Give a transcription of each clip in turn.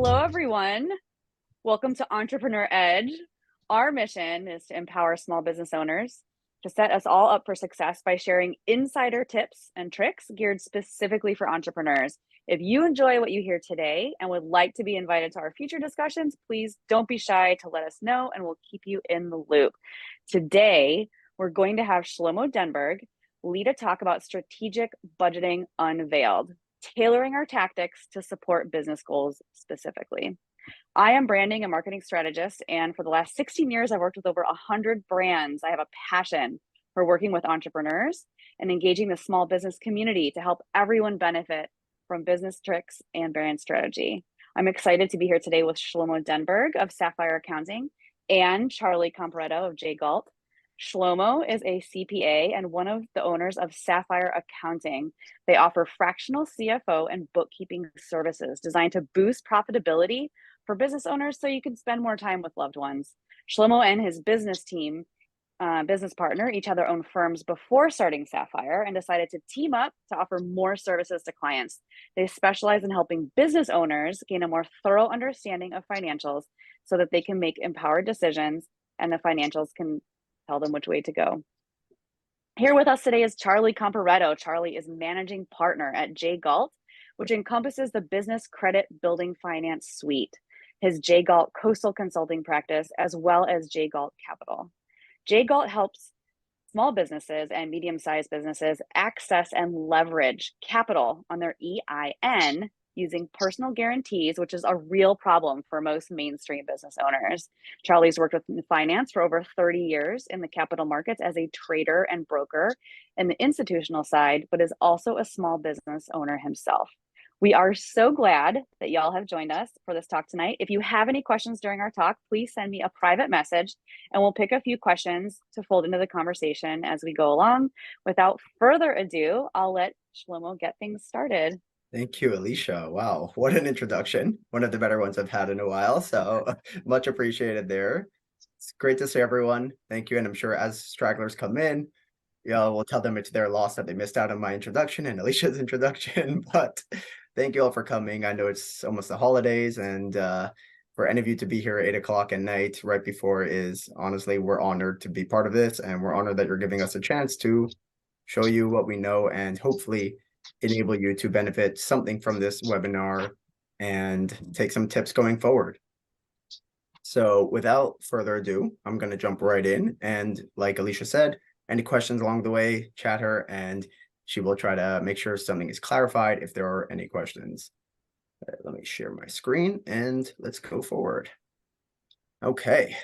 Hello, everyone. Welcome to Entrepreneur Edge. Our mission is to empower small business owners to set us all up for success by sharing insider tips and tricks geared specifically for entrepreneurs. If you enjoy what you hear today and would like to be invited to our future discussions, please don't be shy to let us know and we'll keep you in the loop. Today, we're going to have Shlomo Denburg lead a talk about strategic budgeting unveiled, tailoring our tactics to support business goals specifically. I am branding and marketing strategist, and for the last 16 years, I've worked with over 100 brands. I have a passion for working with entrepreneurs and engaging the small business community to help everyone benefit from business tricks and brand strategy. I'm excited to be here today with Shlomo Denburg of Sapphire Accounting and Charlie Comparetto of JGalt. Shlomo is a CPA and one of the owners of Sapphire Accounting. They offer fractional CFO and bookkeeping services designed to boost profitability for business owners so you can spend more time with loved ones. Shlomo and his business partner, each had their own firms before starting Sapphire and decided to team up to offer more services to clients. They specialize in helping business owners gain a more thorough understanding of financials so that they can make empowered decisions and the financials can tell them which way to go. Here with us today is Charlie Comparetto. Charlie is managing partner at JGalt, which encompasses the business credit building finance suite, his JGalt coastal consulting practice, as well as JGalt Capital. JGalt helps small businesses and medium-sized businesses access and leverage capital on their EIN using personal guarantees, which is a real problem for most mainstream business owners. Charlie's worked with finance for over 30 years in the capital markets as a trader and broker in the institutional side, but is also a small business owner himself. We are so glad that y'all have joined us for this talk tonight. If you have any questions during our talk, please send me a private message and we'll pick a few questions to fold into the conversation as we go along. Without further ado, I'll let Shlomo get things started. Thank you, Alicia. Wow, what an introduction. One of the better ones I've had in a while, so much appreciated there. It's great to see everyone. Thank you, and I'm sure as stragglers come in, we'll tell them it's their loss that they missed out on my introduction and Alicia's introduction, but thank you all for coming. I know it's almost the holidays, and for any of you to be here at 8 o'clock at night right before is honestly, we're honored to be part of this, and we're honored that you're giving us a chance to show you what we know and hopefully enable you to benefit something from this webinar and take some tips going forward. So without further ado, I'm going to jump right in. And like Alicia said, any questions along the way, chat her, and she will try to make sure something is clarified if there are any questions. Let me share my screen and let's go forward. Okay,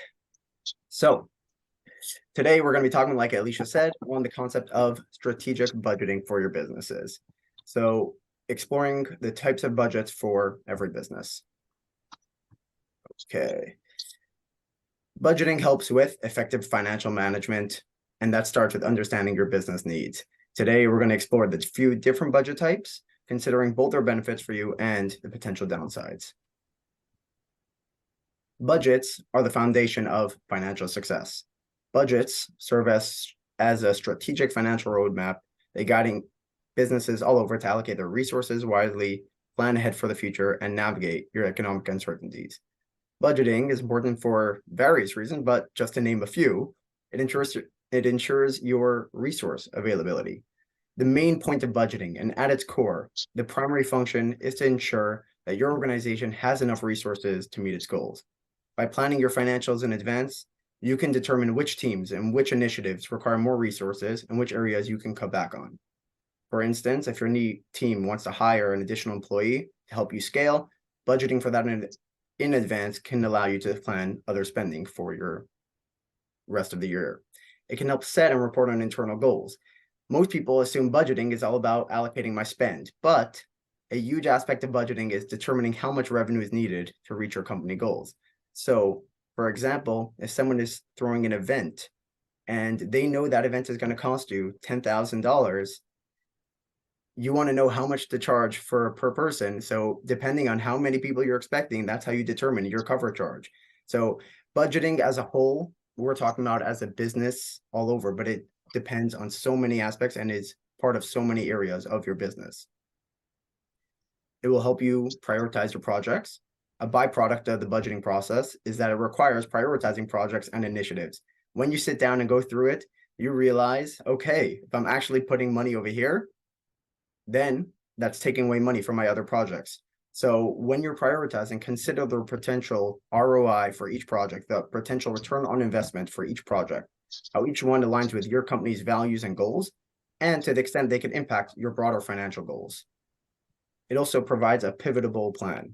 so today we're going to be talking, like Alicia said, on the concept of strategic budgeting for your businesses. So exploring the types of budgets for every business. Okay. Budgeting helps with effective financial management, and that starts with understanding your business needs. Today, we're going to explore the few different budget types, considering both their benefits for you and the potential downsides. Budgets are the foundation of financial success. Budgets serve as a strategic financial roadmap, guiding businesses all over to allocate their resources wisely, plan ahead for the future, and navigate your economic uncertainties. Budgeting is important for various reasons, but just to name a few, it ensures your resource availability. The main point of budgeting, and at its core, the primary function is to ensure that your organization has enough resources to meet its goals. By planning your financials in advance, you can determine which teams and which initiatives require more resources and which areas you can cut back on. For instance, if your team wants to hire an additional employee to help you scale, budgeting for that in advance can allow you to plan other spending for your rest of the year. It can help set and report on internal goals. Most people assume budgeting is all about allocating my spend, but a huge aspect of budgeting is determining how much revenue is needed to reach your company goals. So, for example, if someone is throwing an event and they know that event is going to cost you $10,000, you want to know how much to charge per person. So depending on how many people you're expecting, that's how you determine your cover charge. So budgeting as a whole, we're talking about as a business all over, but it depends on so many aspects and is part of so many areas of your business. It will help you prioritize your projects. A byproduct of the budgeting process is that it requires prioritizing projects and initiatives. When you sit down and go through it, you realize, okay, if I'm actually putting money over here, then that's taking away money from my other projects. So when you're prioritizing, consider the potential ROI for each project, the potential return on investment for each project, how each one aligns with your company's values and goals, and to the extent they can impact your broader financial goals. It also provides a pivotable plan.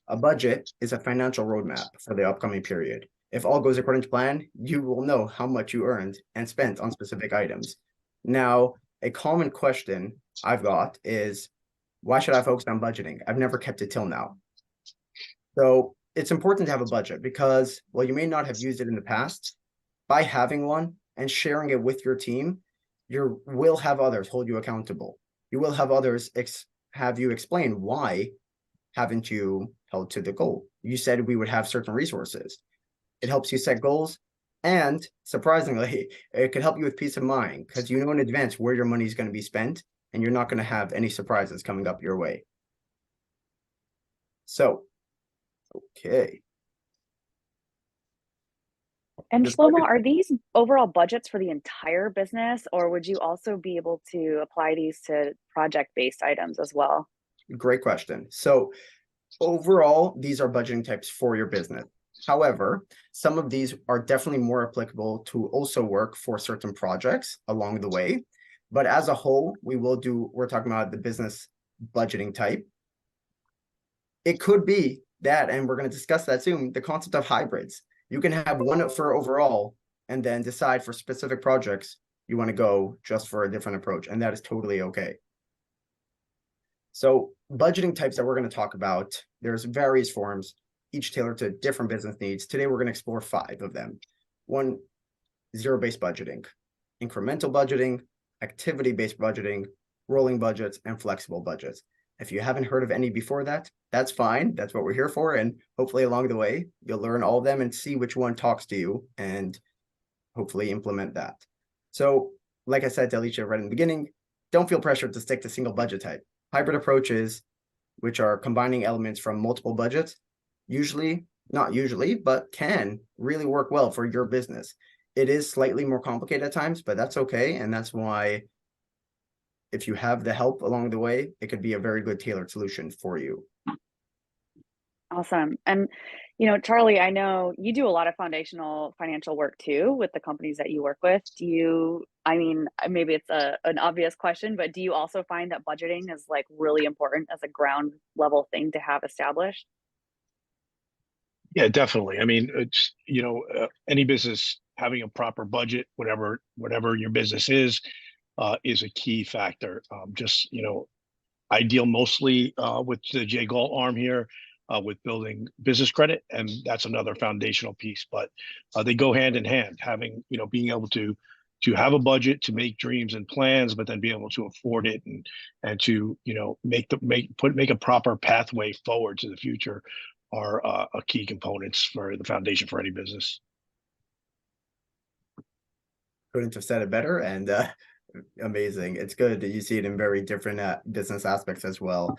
A budget is a financial roadmap for the upcoming period. If all goes according to plan, you will know how much you earned and spent on specific items. Now, a common question I've got is, why should I focus on budgeting? I've never kept it till now. So it's important to have a budget because, while you may not have used it in the past, by having one and sharing it with your team, you will have others hold you accountable. You will have others have you explain why haven't you held to the goal. You said we would have certain resources. It helps you set goals. And surprisingly, it can help you with peace of mind because you know in advance where your money is going to be spent and you're not going to have any surprises coming up your way. So, okay. And This Shlomo, are these overall budgets for the entire business, or would you also be able to apply these to project-based items as well? great question. So overall, these are budgeting types for your business. However, some of these are definitely more applicable to also work for certain projects along the way. But as a whole, we're talking about the business budgeting type. It could be that, and we're going to discuss that soon, the concept of hybrids. You can have one for overall and then decide for specific projects you want to go just for a different approach. And that is totally okay. So budgeting types that we're going to talk about, there's various forms, each tailored to different business needs. Today, we're going to explore 5 of them. 1, zero-based budgeting, incremental budgeting, activity-based budgeting, rolling budgets, and flexible budgets. If you haven't heard of any before that, that's fine. That's what we're here for. And hopefully along the way, you'll learn all of them and see which one talks to you and hopefully implement that. So like I said to Alicia right in the beginning, don't feel pressured to stick to single budget type. Hybrid approaches, which are combining elements from multiple budgets, not usually, but can really work well for your business. It is slightly more complicated at times, but that's okay. And that's why if you have the help along the way, it could be a very good tailored solution for you. Awesome. And, Charlie, I know you do a lot of foundational financial work too with the companies that you work with. Maybe it's an obvious question, but do you also find that budgeting is like really important as a ground level thing to have established? Yeah, definitely. I mean, it's, any business having a proper budget, whatever your business is a key factor. I deal mostly with the JGalt arm here with building business credit, and that's another foundational piece. But they go hand in hand. Having, being able to have a budget, to make dreams and plans, but then be able to afford it and to make a proper pathway forward to the future are key components for the foundation for any business. Couldn't have said it better, and amazing. It's good that you see it in very different business aspects as well.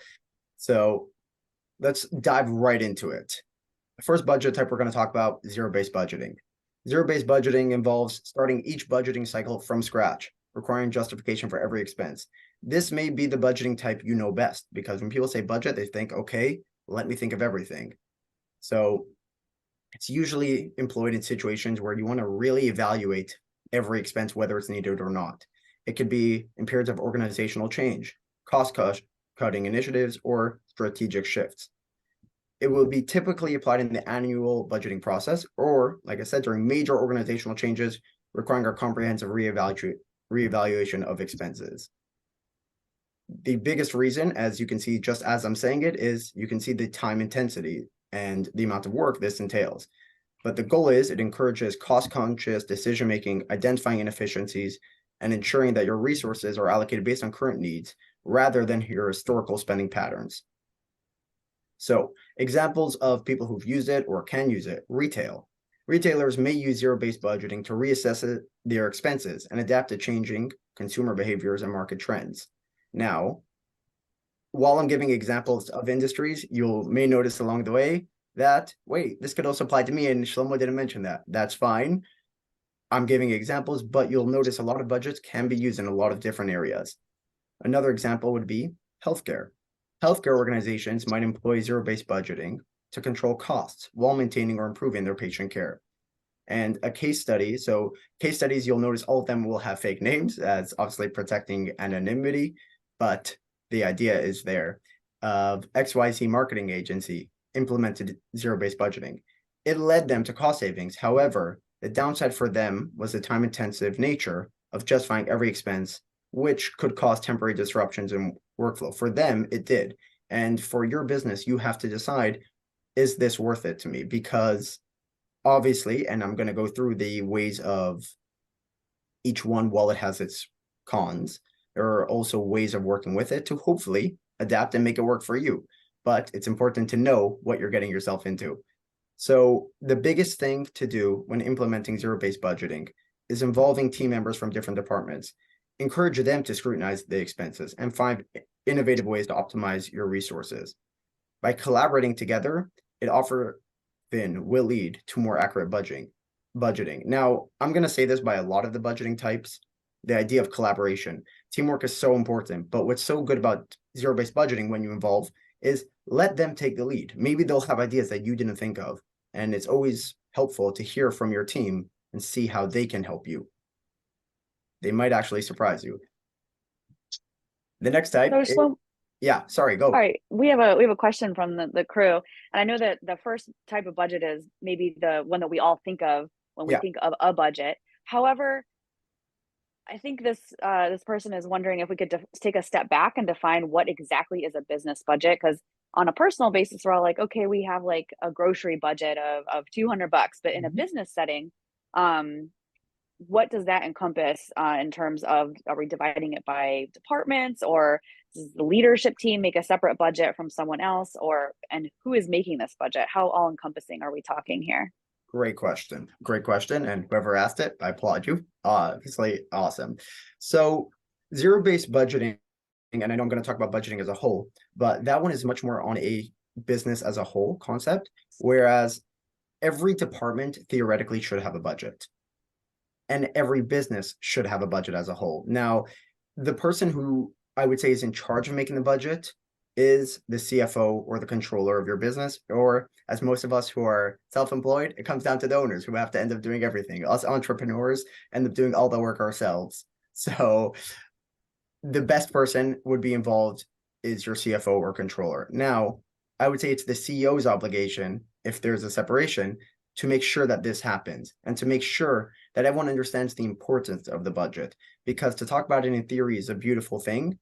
So let's dive right into it. The first budget type we're going to talk about, zero-based budgeting. Zero-based budgeting involves starting each budgeting cycle from scratch, requiring justification for every expense. This may be the budgeting type you know best, because when people say budget, they think, okay, let me think of everything. So it's usually employed in situations where you want to really evaluate every expense, whether it's needed or not. It could be in periods of organizational change, cost-cutting initiatives, or strategic shifts. It will be typically applied in the annual budgeting process, or, like I said, during major organizational changes requiring a comprehensive reevaluation of expenses. The biggest reason, as you can see, just as I'm saying it, is you can see the time intensity and the amount of work this entails. But the goal is it encourages cost-conscious decision-making, identifying inefficiencies, and ensuring that your resources are allocated based on current needs rather than your historical spending patterns. So examples of people who've used it or can use it, retail. Retailers may use zero-based budgeting to reassess their expenses and adapt to changing consumer behaviors and market trends. Now, while I'm giving examples of industries, you may notice along the way, that, wait, this could also apply to me, and Shlomo didn't mention that. That's fine. I'm giving examples, but you'll notice a lot of budgets can be used in a lot of different areas. Another example would be healthcare. Healthcare organizations might employ zero-based budgeting to control costs while maintaining or improving their patient care. And a case study, so case studies, you'll notice all of them will have fake names, as obviously protecting anonymity, but the idea is there. Of XYZ marketing agency implemented zero-based budgeting. It led them to cost savings. However, the downside for them was the time-intensive nature of justifying every expense, which could cause temporary disruptions in workflow. For them, it did. And for your business, you have to decide, is this worth it to me? Because obviously, and I'm going to go through the ways of each one while it has its cons, there are also ways of working with it to hopefully adapt and make it work for you. But it's important to know what you're getting yourself into. So the biggest thing to do when implementing zero-based budgeting is involving team members from different departments. Encourage them to scrutinize the expenses and find innovative ways to optimize your resources. By collaborating together, it often will lead to more accurate budgeting. Now, I'm going to say this by a lot of the budgeting types, the idea of collaboration. Teamwork is so important, but what's so good about zero-based budgeting when you involve is let them take the lead. Maybe they'll have ideas that you didn't think of, and it's always helpful to hear from your team and see how they can help you. They might actually surprise you. The next type is, yeah, sorry, go. All right, we have a question from the crew, and I know that the first type of budget is maybe the one that we all think of when we think of a budget. However, I think this person is wondering if we could take a step back and define what exactly is a business budget, because on a personal basis, we're all like, okay, we have like a grocery budget of $200, but in a business setting, what does that encompass in terms of, are we dividing it by departments, or does the leadership team make a separate budget from someone else, and who is making this budget? How all encompassing are we talking here? Great question. Great question. And whoever asked it, I applaud you. Obviously, awesome. So zero-based budgeting, and I know I'm going to talk about budgeting as a whole, but that one is much more on a business as a whole concept, whereas every department theoretically should have a budget. And every business should have a budget as a whole. Now, the person who I would say is in charge of making the budget is the CFO or the controller of your business, or as most of us who are self-employed, it comes down to the owners who have to end up doing everything. Us entrepreneurs end up doing all the work ourselves. So the best person would be involved is your CFO or controller. Now, I would say it's the CEO's obligation, if there's a separation, to make sure that this happens and to make sure that everyone understands the importance of the budget. Because to talk about it in theory is a beautiful thing,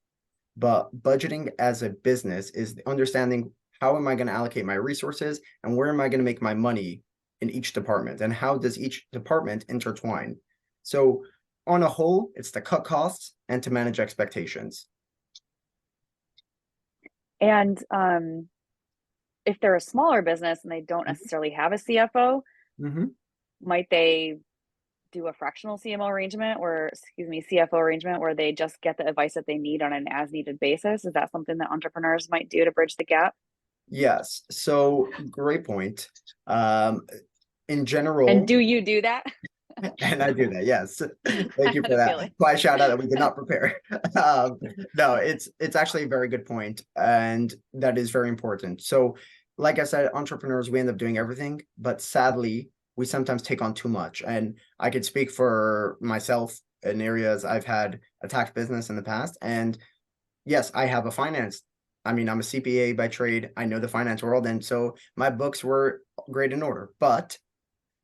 but budgeting as a business is understanding, how am I going to allocate my resources and where am I going to make my money in each department, and how does each department intertwine? So on a whole, it's to cut costs and to manage expectations. And if they're a smaller business and they don't necessarily have a CFO, might they do a fractional CFO arrangement where they just get the advice that they need on an as needed basis? Is that something that entrepreneurs might do to bridge the gap? Yes. So great point. In general. And do you do that? And I do that. Yes. Thank you for that. Quiet shout out that we did not prepare. No, it's actually a very good point, and that is very important. So like I said, entrepreneurs, we end up doing everything, but sadly, we sometimes take on too much. And I could speak for myself in areas I've had a tax business in the past. And yes, I have a finance. I mean, I'm a CPA by trade. I know the finance world. And so my books were great in order, but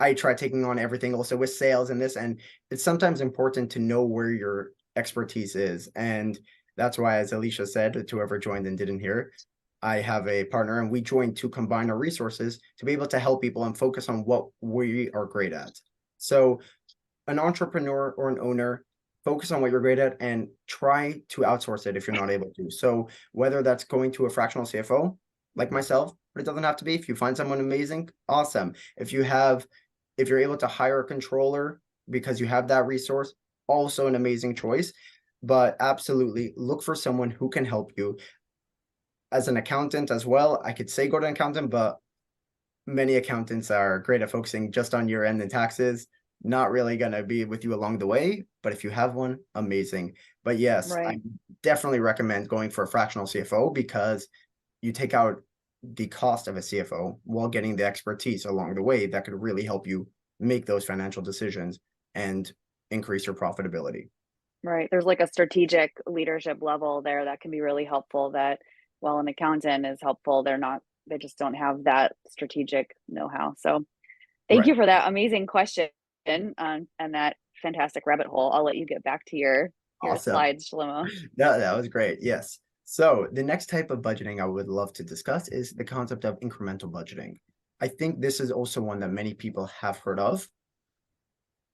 I tried taking on everything also with sales and this. And it's sometimes important to know where your expertise is. And that's why, as Alicia said, to whoever joined and didn't hear, I have a partner and we joined to combine our resources to be able to help people and focus on what we are great at. So an entrepreneur or an owner, focus on what you're great at and try to outsource it if you're not able to. So whether that's going to a fractional CFO like myself, but it doesn't have to be. If you find someone amazing, awesome. If you're able to hire a controller because you have that resource, also an amazing choice. But absolutely look for someone who can help you. As an accountant as well, I could say go to an accountant, but many accountants are great at focusing just on year end and taxes, not really going to be with you along the way. But if you have one, amazing. But yes, I Right. definitely recommend going for a fractional CFO because you take out the cost of a CFO while getting the expertise along the way that could really help you make those financial decisions and increase your profitability. Right. There's like a strategic leadership level there that can be really helpful that while an accountant is helpful, they just don't have that strategic know-how. So thank Right. you for that amazing question, and that fantastic rabbit hole. I'll let you get back to your Awesome. slides, Shlomo. That was great. Yes. So the next type of budgeting I would love to discuss is the concept of incremental budgeting. I think this is also one that many people have heard of,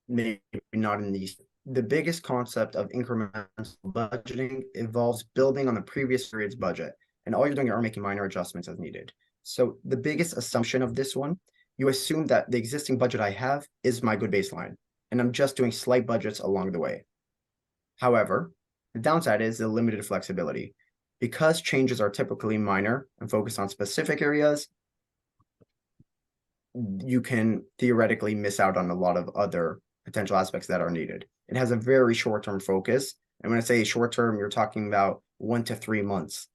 maybe not in these. The biggest concept of incremental budgeting involves building on the previous period's budget, and all you're doing are making minor adjustments as needed. So the biggest assumption of this one, you assume that the existing budget I have is my good baseline, and I'm just doing slight budgets along the way. However, the downside is the limited flexibility. Because changes are typically minor and focused on specific areas, you can theoretically miss out on a lot of other potential aspects that are needed. It has a very short-term focus. And when I say short-term, you're talking about 1 to 3 months,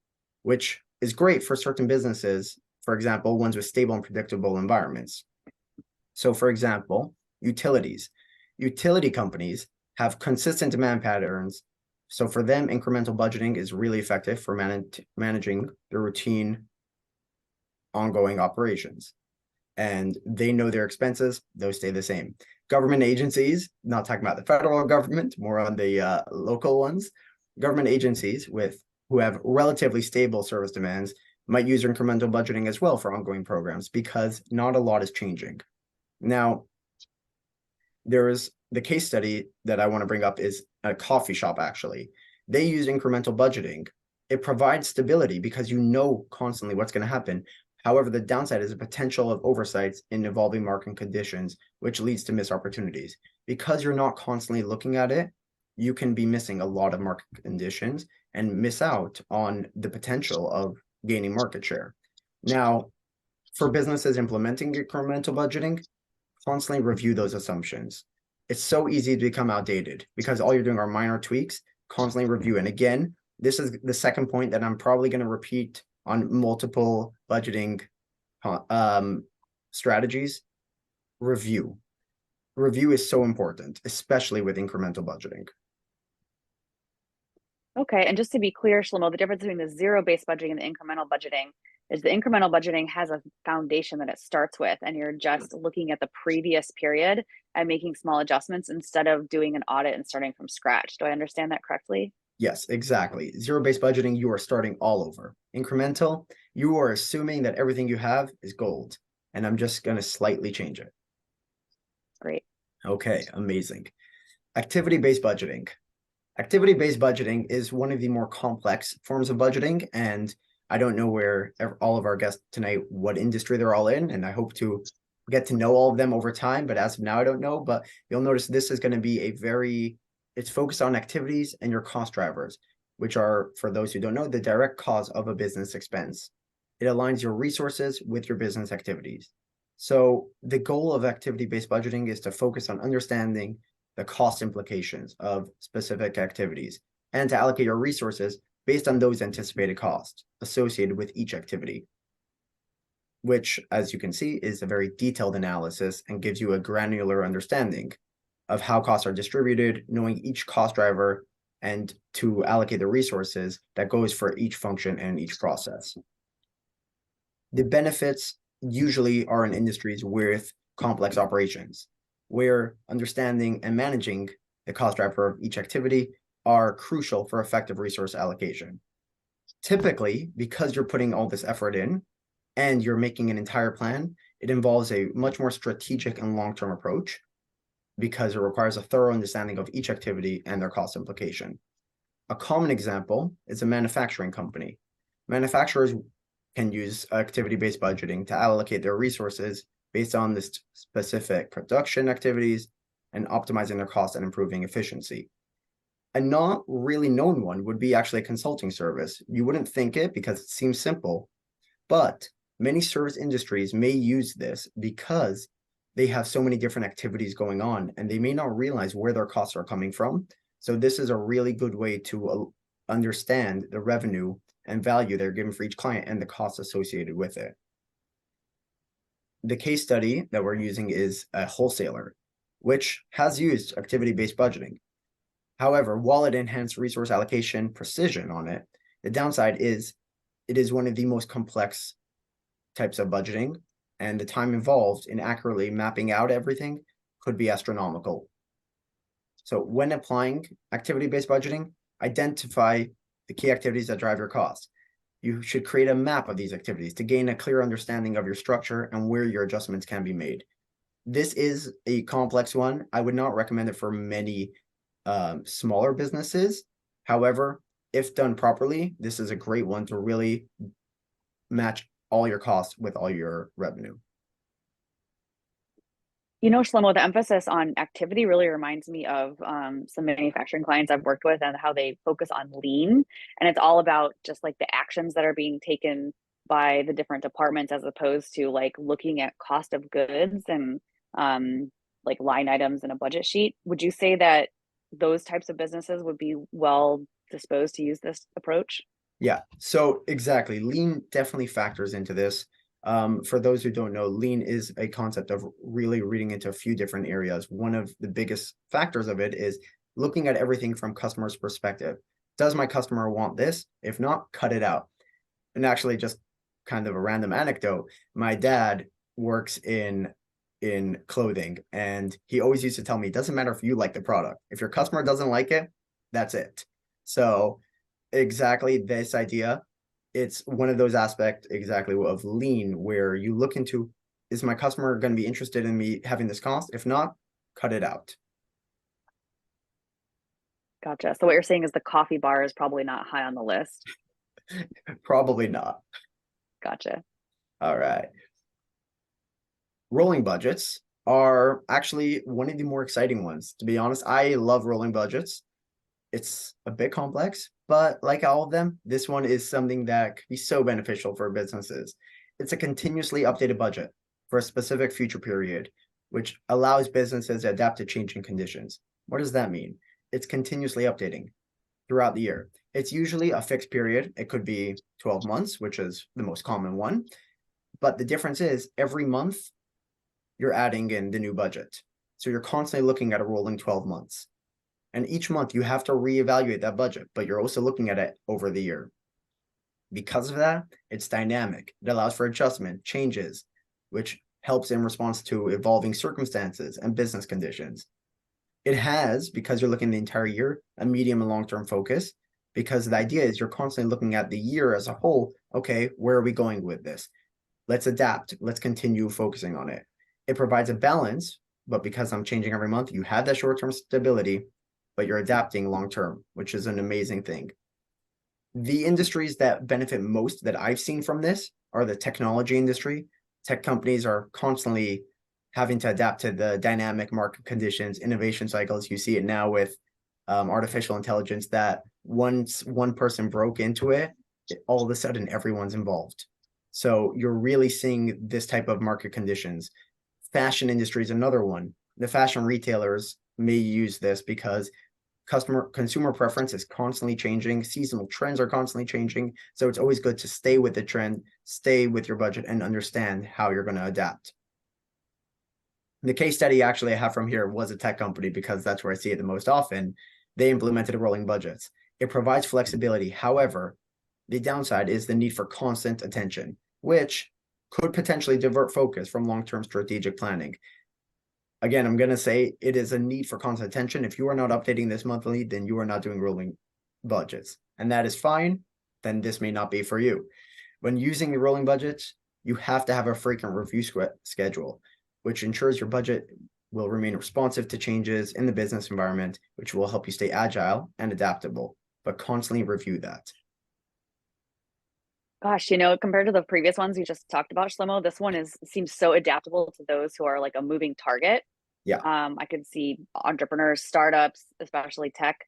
which is great for certain businesses, for example, ones with stable and predictable environments. So for example, utilities. Utility companies have consistent demand patterns. So for them, incremental budgeting is really effective for managing the routine ongoing operations. And they know their expenses, those stay the same. Government agencies, not talking about the federal government, more on the local ones, government agencies who have relatively stable service demands might use incremental budgeting as well for ongoing programs because not a lot is changing. Now, there is the case study that I want to bring up is a coffee shop, actually. They use incremental budgeting. It provides stability because you know constantly what's going to happen. However, the downside is the potential of oversights in evolving market conditions, which leads to missed opportunities. Because you're not constantly looking at it, you can be missing a lot of market conditions and miss out on the potential of gaining market share. Now, for businesses implementing incremental budgeting, constantly review those assumptions. It's so easy to become outdated because all you're doing are minor tweaks, constantly review. And again, this is the second point that I'm probably going to repeat on multiple budgeting strategies. Review. Review is so important, especially with incremental budgeting. Okay, and just to be clear, Shlomo, the difference between the zero-based budgeting and the incremental budgeting is the incremental budgeting has a foundation that it starts with, and you're just looking at the previous period and making small adjustments instead of doing an audit and starting from scratch. Do I understand that correctly? Yes, exactly. Zero-based budgeting, you are starting all over. Incremental, you are assuming that everything you have is gold, and I'm just going to slightly change it. Great. Okay, amazing. Activity-based budgeting. Activity-based budgeting is one of the more complex forms of budgeting, and I don't know where all of our guests tonight, what industry they're all in, and I hope to get to know all of them over time, but as of now, I don't know, but you'll notice this is going to be it's focused on activities and your cost drivers, which are, for those who don't know, the direct cause of a business expense. It aligns your resources with your business activities. So the goal of activity-based budgeting is to focus on understanding the cost implications of specific activities and to allocate your resources based on those anticipated costs associated with each activity, which, as you can see, is a very detailed analysis and gives you a granular understanding of how costs are distributed, knowing each cost driver, and to allocate the resources that goes for each function and each process. The benefits usually are in industries with complex operations, where understanding and managing the cost driver of each activity are crucial for effective resource allocation. Typically, because you're putting all this effort in and you're making an entire plan, it involves a much more strategic and long-term approach because it requires a thorough understanding of each activity and their cost implication. A common example is a manufacturing company. Manufacturers can use activity-based budgeting to allocate their resources based on the specific production activities and optimizing their costs and improving efficiency. A not really known one would be actually a consulting service. You wouldn't think it because it seems simple, but Many service industries may use this because they have so many different activities going on and they may not realize where their costs are coming from. So this is a really good way to understand the revenue and value they're given for each client and the costs associated with it. The case study that we're using is a wholesaler, which has used activity-based budgeting. However, while it enhanced resource allocation precision on it, the downside is it is one of the most complex types of budgeting, and the time involved in accurately mapping out everything could be astronomical. So when applying activity-based budgeting, identify the key activities that drive your costs. You should create a map of these activities to gain a clear understanding of your structure and where your adjustments can be made. This is a complex one. I would not recommend it for many smaller businesses. However, if done properly, this is a great one to really match all your costs with all your revenue. You know, Shlomo, the emphasis on activity really reminds me of some manufacturing clients I've worked with and how they focus on lean. And it's all about just like the actions that are being taken by the different departments as opposed to like looking at cost of goods and like line items in a budget sheet. Would you say that those types of businesses would be well disposed to use this approach? Yeah, so exactly. Lean definitely factors into this. For those who don't know, lean is a concept of really reading into a few different areas. One of the biggest factors of it is looking at everything from customer's perspective. Does my customer want this? If not, cut it out. And actually, just kind of a random anecdote, my dad works in clothing, and he always used to tell me, it doesn't matter if you like the product. If your customer doesn't like it, that's it. So exactly this idea, it's one of those aspects exactly of lean where you look into, is my customer going to be interested in me having this cost? If not, cut it out. Gotcha. So what you're saying is the coffee bar is probably not high on the list. Probably not. Gotcha. All right. Rolling budgets are actually one of the more exciting ones. To be honest, I love rolling budgets. It's a bit complex, but like all of them, this one is something that could be so beneficial for businesses. It's a continuously updated budget for a specific future period, which allows businesses to adapt to changing conditions. What does that mean? It's continuously updating throughout the year. It's usually a fixed period. It could be 12 months, which is the most common one. But the difference is every month, you're adding in the new budget. So you're constantly looking at a rolling 12 months. And each month you have to reevaluate that budget, but you're also looking at it over the year. Because of that, it's dynamic. It allows for adjustment, changes, which helps in response to evolving circumstances and business conditions. It has, because you're looking the entire year, a medium and long-term focus, because the idea is you're constantly looking at the year as a whole. Okay, where are we going with this? Let's adapt. Let's continue focusing on it. It provides a balance, but because I'm changing every month, you have that short-term stability, but you're adapting long-term, which is an amazing thing. The industries that benefit most that I've seen from this are the technology industry. Tech companies are constantly having to adapt to the dynamic market conditions, innovation cycles. You see it now with artificial intelligence that once one person broke into it, all of a sudden everyone's involved. So you're really seeing this type of market conditions. Fashion industry is another one. The fashion retailers may use this because consumer preference is constantly changing. Seasonal trends are constantly changing. So it's always good to stay with the trend, stay with your budget, and understand how you're going to adapt. The case study actually I have from here was a tech company because that's where I see it the most often. They implemented rolling budgets. It provides flexibility. However, the downside is the need for constant attention, which could potentially divert focus from long-term strategic planning. Again, I'm going to say it is a need for constant attention. If you are not updating this monthly, then you are not doing rolling budgets. And that is fine. Then this may not be for you. When using the rolling budgets, you have to have a frequent review schedule, which ensures your budget will remain responsive to changes in the business environment, which will help you stay agile and adaptable, but constantly review that. Gosh, you know, compared to the previous ones we just talked about, Shlomo, this one seems so adaptable to those who are like a moving target. Yeah. I could see entrepreneurs, startups, especially tech,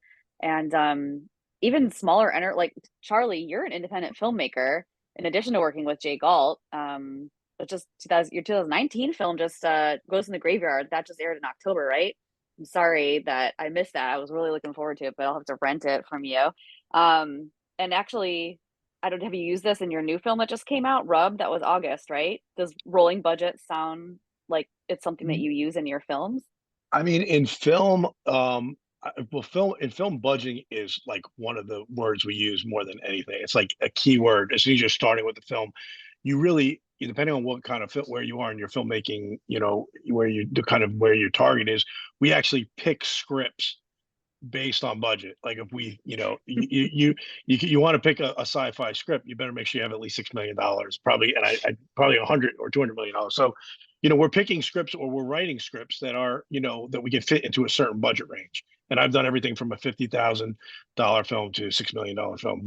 and even smaller like Charlie, you're an independent filmmaker. in addition to working with JGalt, it just your 2019 film just goes in the graveyard. That just aired in October, right? I'm sorry that I missed that. I was really looking forward to it, but I'll have to rent it from you. And actually, I don't have you used this in your new film that just came out, Rub? That was August, right? Does rolling budget sound like it's something that you use in your films? I mean, in film, well, film budgeting is like one of the words we use more than anything. It's like a key word. As soon as you're starting with the film, you really, depending on what kind of fit where you are in your filmmaking, where you the kind of where your target is, we actually pick scripts based on budget. Like if we, you want to pick a sci-fi script, you better make sure you have at least $6 million, probably, and I probably 100 or $200 million. So, we're picking scripts or we're writing scripts that are, that we can fit into a certain budget range. And I've done everything from a $50,000 film to a $6 million film,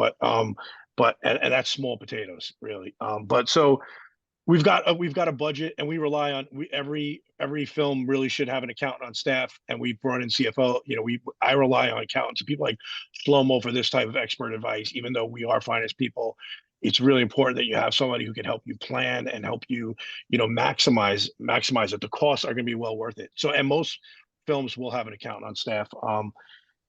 and that's small potatoes, really. But so we've got a budget, and we rely on every film really should have an accountant on staff, and we brought in CFO. I rely on accountants and people like Shlomo for this type of expert advice. Even though we are finance people, it's really important that you have somebody who can help you plan and help you, maximize it. The costs are going to be well worth it. So, and most films will have an accountant on staff.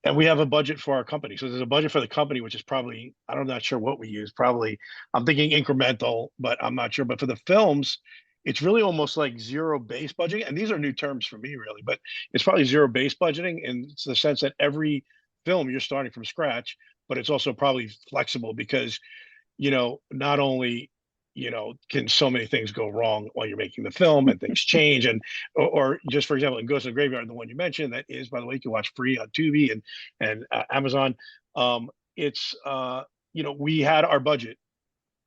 And we have a budget for our company. So there's a budget for the company, which is probably, I'm not sure what we use. Probably, I'm thinking incremental, but I'm not sure. But for the films, it's really almost like zero base budgeting. And these are new terms for me, really, but it's probably zero base budgeting in the sense that every film you're starting from scratch, but it's also probably flexible because, not only can so many things go wrong while you're making the film and things change. And or just for example, in Ghost in the Graveyard, the one you mentioned, that is, by the way, you can watch free on Tubi and Amazon. It's we had our budget,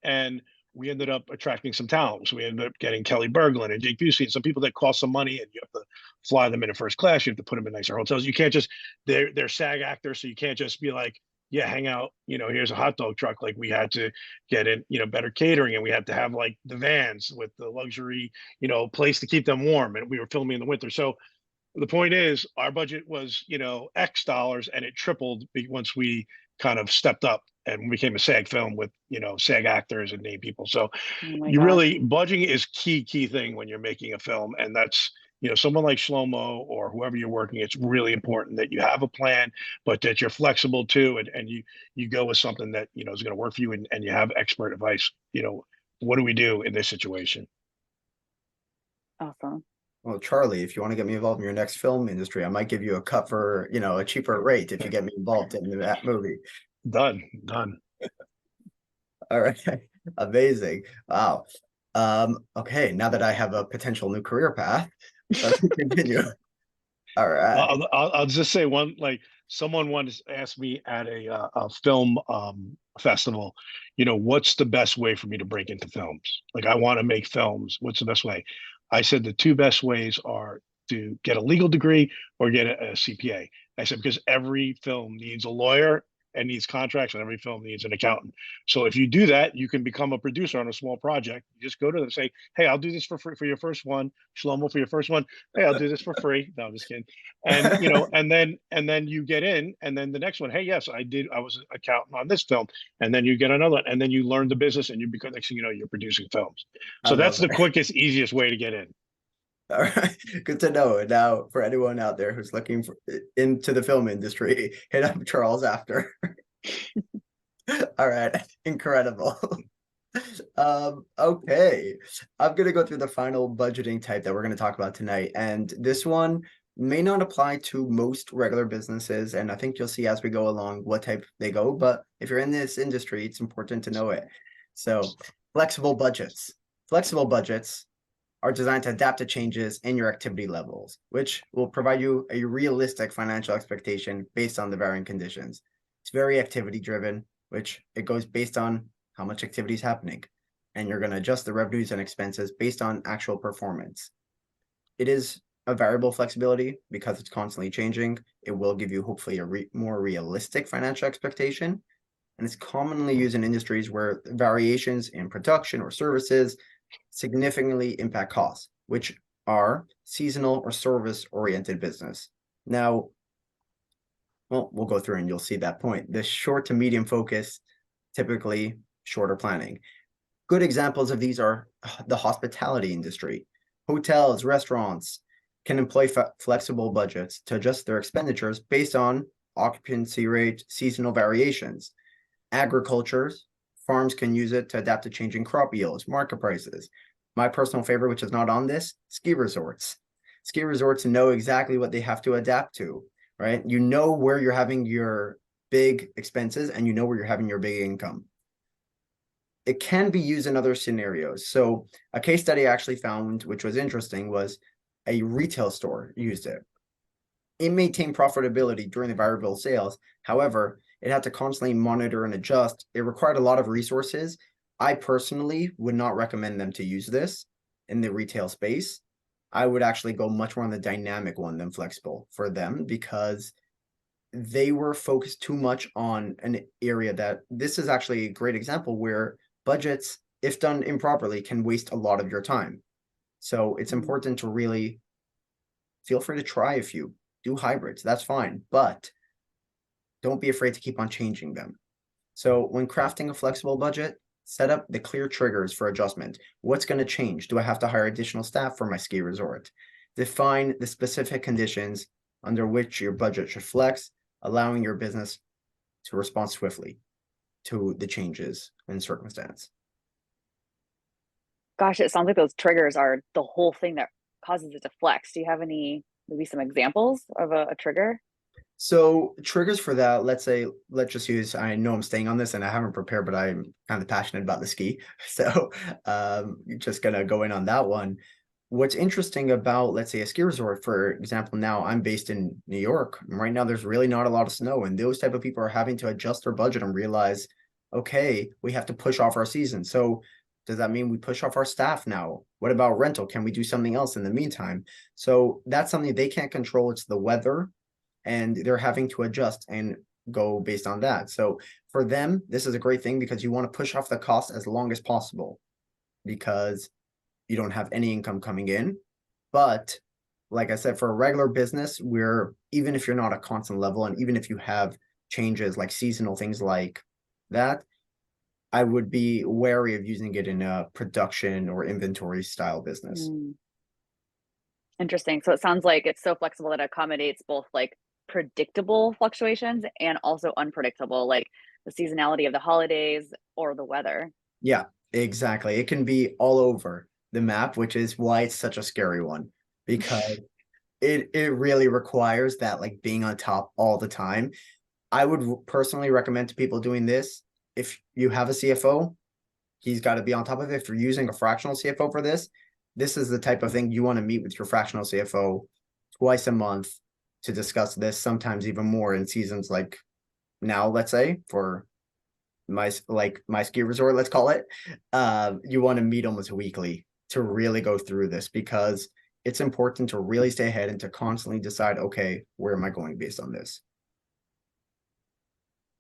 and we ended up attracting some talent. So we ended up getting Kelly Berglund and Jake Busey and some people that cost some money, and you have to fly them in first class. You have to put them in nicer hotels. You can't just, they're SAG actors, so you can't just be like, yeah, hang out, here's a hot dog truck. Like we had to get in, better catering, and we had to have like the vans with the luxury, place to keep them warm. And we were filming in the winter. So the point is, our budget was, X dollars, and it tripled once we kind of stepped up and became a SAG film with, SAG actors and name people. So Oh my you gosh. really, budgeting is key thing when you're making a film. And that's, someone like Shlomo or whoever you're working, it's really important that you have a plan, but that you're flexible too. And you go with something that, is going to work for you, and you have expert advice. What do we do in this situation? Awesome. Well, Charlie, if you want to get me involved in your next film industry, I might give you a cut for, a cheaper rate if you get me involved in that movie. Done. All right. Amazing. Wow. Okay, now that I have a potential new career path, let's continue. All right. I'll just say one, like someone once asked me at a film festival, what's the best way for me to break into films? Like I want to make films. What's the best way? I said the two best ways are to get a legal degree or get a CPA. I said, because every film needs a lawyer and needs contracts, and every film needs an accountant. So if you do that, you can become a producer on a small project. You just go to them and say, hey, I'll do this for free for your first one. Shlomo, for your first one, hey, I'll do this for free. No, I'm just kidding. And and then you get in, and then the next one, hey, yes, I was an accountant on this film. And then you get another one, and then you learn the business, and you become, next thing you know, you're producing films. So that's the quickest, easiest way to get in. All right, good to know. And now, for anyone out there who's looking into the film industry, hit up Charles after. All right, incredible. Okay, I'm gonna go through the final budgeting type that we're gonna talk about tonight, and this one may not apply to most regular businesses, and I think you'll see as we go along what type they go. But if you're in this industry, it's important to know it. So, flexible budgets. Flexible budgets are designed to adapt to changes in your activity levels, which will provide you a realistic financial expectation based on the varying conditions. It's very activity driven, which it goes based on how much activity is happening, and you're going to adjust the revenues and expenses based on actual performance. It is a variable flexibility because it's constantly changing. It will give you hopefully a more realistic financial expectation, and it's commonly used in industries where variations in production or services significantly impact costs, which are seasonal or service-oriented business. Now, well, we'll go through and you'll see that point. The short to medium focus, typically shorter planning. Good examples of these are the hospitality industry. Hotels, restaurants can employ flexible budgets to adjust their expenditures based on occupancy rate, seasonal variations. Agriculture, farms can use it to adapt to changing crop yields, market prices. My personal favorite, which is not on this, ski resorts. Ski resorts know exactly what they have to adapt to, right? You know where you're having your big expenses and you know where you're having your big income. It can be used in other scenarios. So a case study I actually found, which was interesting, was a retail store used it. It maintained profitability during the variable sales. However, it had to constantly monitor and adjust. It required a lot of resources. I personally would not recommend them to use this in the retail space. I would actually go much more on the dynamic one than flexible for them, because they were focused too much on an area that this is actually a great example where budgets, if done improperly, can waste a lot of your time. So it's important to really feel free to try a few, do hybrids, that's fine, but don't be afraid to keep on changing them. So when crafting a flexible budget, set up the clear triggers for adjustment. What's going to change? Do I have to hire additional staff for my ski resort? Define the specific conditions under which your budget should flex, allowing your business to respond swiftly to the changes in circumstance. Gosh, it sounds like those triggers are the whole thing that causes it to flex. Do you have maybe some examples of a trigger? So triggers for that, let's just use, I know I'm staying on this and I haven't prepared, but I'm kind of passionate about the ski. So just gonna go in on that one. What's interesting about, let's say, a ski resort, for example, now I'm based in New York. Right now, there's really not a lot of snow, and those type of people are having to adjust their budget and realize, okay, we have to push off our season. So does that mean we push off our staff now? What about rental? Can we do something else in the meantime? So that's something they can't control. It's the weather, and they're having to adjust and go based on that. So for them, this is a great thing because you want to push off the cost as long as possible, because you don't have any income coming in. But like I said, for a regular business, where even if you're not a constant level, and even if you have changes like seasonal things like that, I would be wary of using it in a production or inventory style business. Interesting. So it sounds like it's so flexible that it accommodates both like predictable fluctuations and also unpredictable, like the seasonality of the holidays or the weather. Yeah, exactly. It can be all over the map, which is why it's such a scary one, because it really requires that, like, being on top all the time. I would personally recommend to people doing this. If you have a CFO, he's got to be on top of it. If you're using a fractional CFO for this, this is the type of thing you want to meet with your fractional CFO twice a month to discuss this, sometimes even more in seasons like now, let's say, for my ski resort, let's call it. You want to meet almost weekly to really go through this, because it's important to really stay ahead and to constantly decide, okay, where am I going based on this?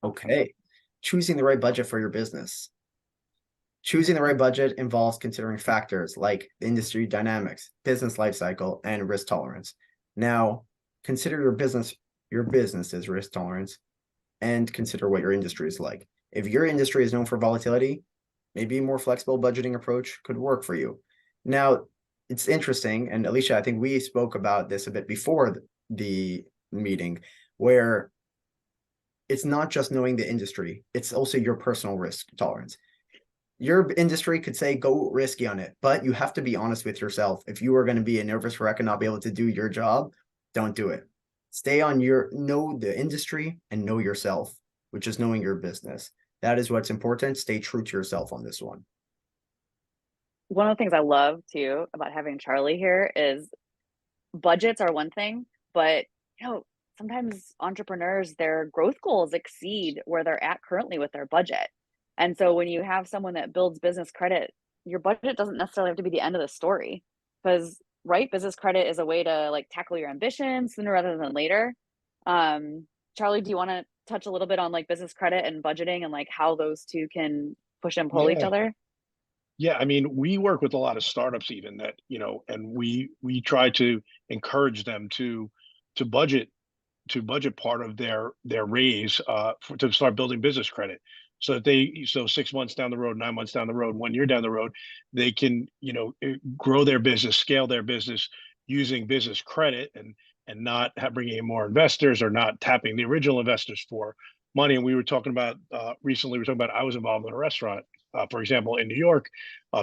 Okay, choosing the right budget for your business. Choosing the right budget involves considering factors like industry dynamics, business life cycle, and risk tolerance. Now, consider your business's risk tolerance, and consider what your industry is like. If your industry is known for volatility, maybe a more flexible budgeting approach could work for you. Now, it's interesting, and Alicia, I think we spoke about this a bit before the meeting, where it's not just knowing the industry, it's also your personal risk tolerance. Your industry could say go risky on it, but you have to be honest with yourself. If you are going to be a nervous wreck and not be able to do your job, don't do it. Stay on know the industry and know yourself, which is knowing your business. That is what's important. Stay true to yourself on this one. One of the things I love too about having Charlie here is budgets are one thing, but sometimes entrepreneurs, their growth goals exceed where they're at currently with their budget. And so when you have someone that builds business credit, your budget doesn't necessarily have to be the end of the story, because right, business credit is a way to like tackle your ambitions sooner rather than later. Charlie, do you want to touch a little bit on like business credit and budgeting and like how those two can push and pull each Yeah. other? Yeah, I mean, we work with a lot of startups even that, and we try to encourage them to budget part of their raise to start building business credit. so that so 6 months down the road, 9 months down the road, 1 year down the road, they can, grow their business, scale their business using business credit, and not bringing in more investors, or not tapping the original investors for money. And we were talking about recently, we were talking about, I was involved in a restaurant, for example, in New York,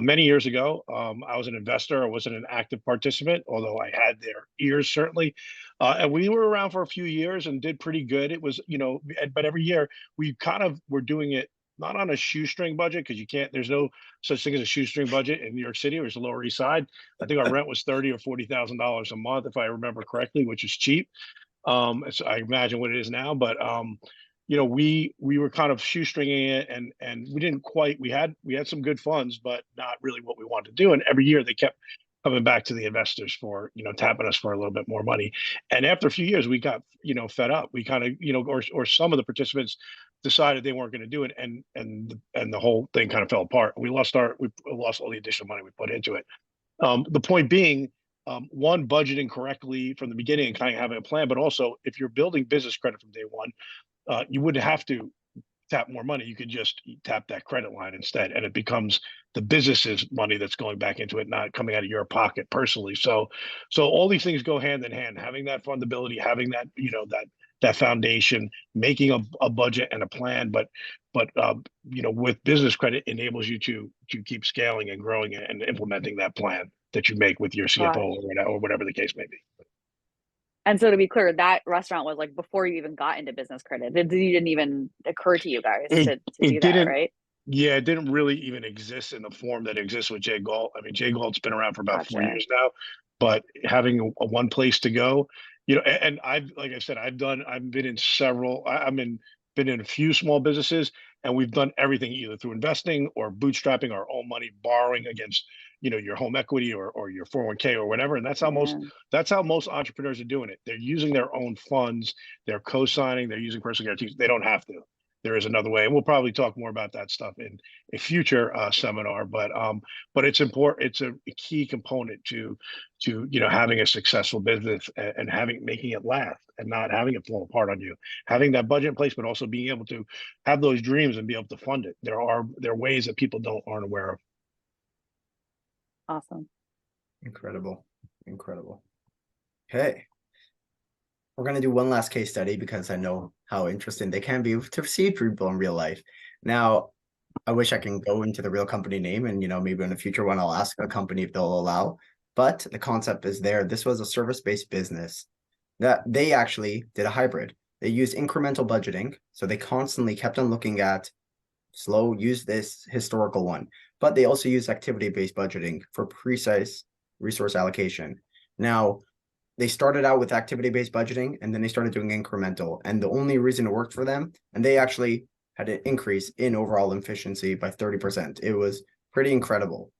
many years ago. I was an investor. I wasn't an active participant, although I had their ears, certainly. And we were around for a few years and did pretty good. It was, but every year we kind of were doing it not on a shoestring budget, because there's no such thing as a shoestring budget in New York City, or it's the Lower East Side. I think our rent was $30,000 or $40,000 a month, if I remember correctly, which is cheap. So I imagine what it is now, but we were kind of shoestringing it, and we had some good funds, but not really what we wanted to do. And every year they kept coming back to the investors for, tapping us for a little bit more money. And after a few years, we got, fed up. We kind of, or some of the participants decided they weren't going to do it, and the whole thing kind of fell apart. We lost all the additional money we put into it. The point being, one, budgeting correctly from the beginning and kind of having a plan, but also if you're building business credit from day one, you wouldn't have to tap more money. You could just tap that credit line instead, and it becomes the business's money that's going back into it, not coming out of your pocket personally. So all these things go hand in hand. Having that fundability, having that, that foundation, making a budget and a plan, but with business credit enables you to keep scaling and growing and implementing that plan that you make with your CFO or whatever the case may be. And so, to be clear, that restaurant was like before you even got into business credit. It didn't even occur to you guys to do that, right? Yeah, it didn't really even exist in the form that exists with JGalt. I mean, JGalt's been around for about 4 years now, but having a one place to go, and like I said, I've been in several, been in a few small businesses, and we've done everything either through investing or bootstrapping our own money, borrowing against, your home equity or your 401k or whatever. And that's how most entrepreneurs are doing it. They're using their own funds, they're co-signing, they're using personal guarantees. They don't have to. There is another way, and we'll probably talk more about that stuff in a future seminar. But it's important. It's a key component to having a successful business and making it last and not having it fall apart on you. Having that budget in place, but also being able to have those dreams and be able to fund it. There are ways that people aren't aware of. Awesome. Incredible. Okay. We're going to do one last case study because I know how interesting they can be to see people in real life. Now, I wish I can go into the real company name, and maybe in the future one I'll ask a company if they'll allow, but the concept is there. This was a service-based business that they actually did a hybrid. They used incremental budgeting, so they constantly kept on looking at use this historical one, but they also use activity-based budgeting for precise resource allocation. Now, they started out with activity-based budgeting, and then they started doing incremental. And the only reason it worked for them, and they actually had an increase in overall efficiency by 30%. It was pretty incredible.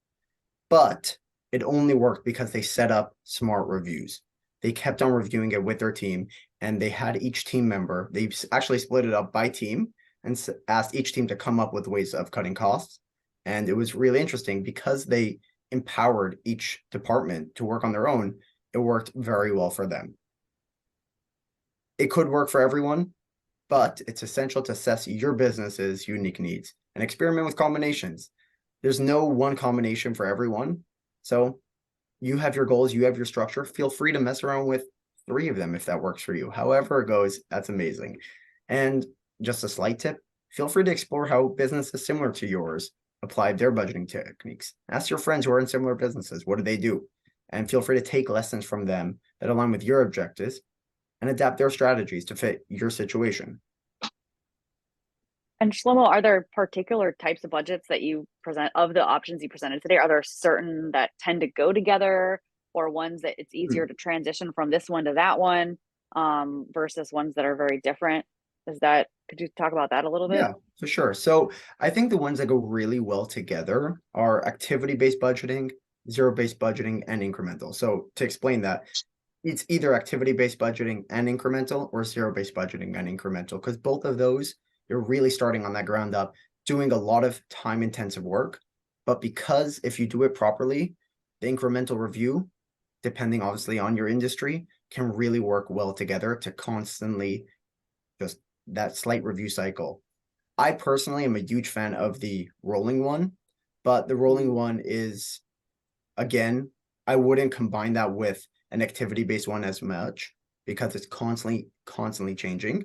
But it only worked because they set up smart reviews. They kept on reviewing it with their team, and they had each team member, they actually split it up by team and asked each team to come up with ways of cutting costs. And it was really interesting because they empowered each department to work on their own. It worked very well for them. It could work for everyone, but it's essential to assess your business's unique needs and experiment with combinations. There's no one combination for everyone. So you have your goals, you have your structure. Feel free to mess around with 3 of them if that works for you. However it goes, that's amazing. And just a slight tip, feel free to explore how businesses similar to yours apply their budgeting techniques. Ask your friends who are in similar businesses, what do they do? And feel free to take lessons from them that align with your objectives and adapt their strategies to fit your situation. And Shlomo, are there particular types of budgets that you present, of the options you presented today? Are there certain that tend to go together, or ones that it's easier to transition from this one to that one, versus ones that are very different? Could you talk about that a little bit? Yeah, for sure. So I think the ones that go really well together are activity-based budgeting, zero-based budgeting, and incremental. So to explain that, it's either activity-based budgeting and incremental, or zero-based budgeting and incremental, because both of those, you're really starting on that ground up, doing a lot of time-intensive work. But because if you do it properly, the incremental review, depending obviously on your industry, can really work well together to constantly just that slight review cycle. I personally am a huge fan of the rolling one, but the rolling one is, again, I wouldn't combine that with an activity-based one as much because it's constantly changing.